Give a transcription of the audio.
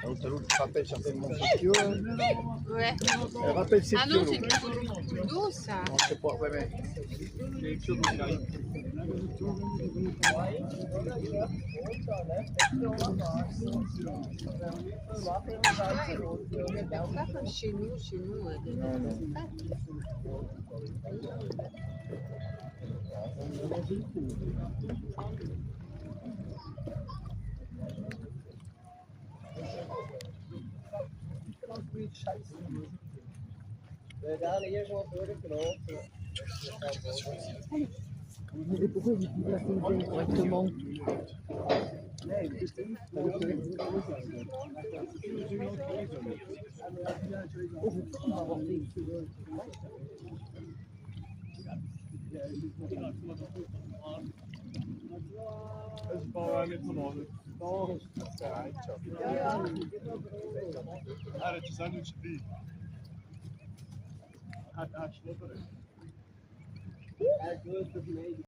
Donc, tu te rappelles certainement ces pieux. Ouais. Elle rappelle ces Ah pieux. non, c'est plus doux ça. Non, c'est pas vrai, mais les pieux, il arrive. Pas comme chez nous, Non, non. Mais pourquoi vous dites la fontaine correctement? ci sanno ci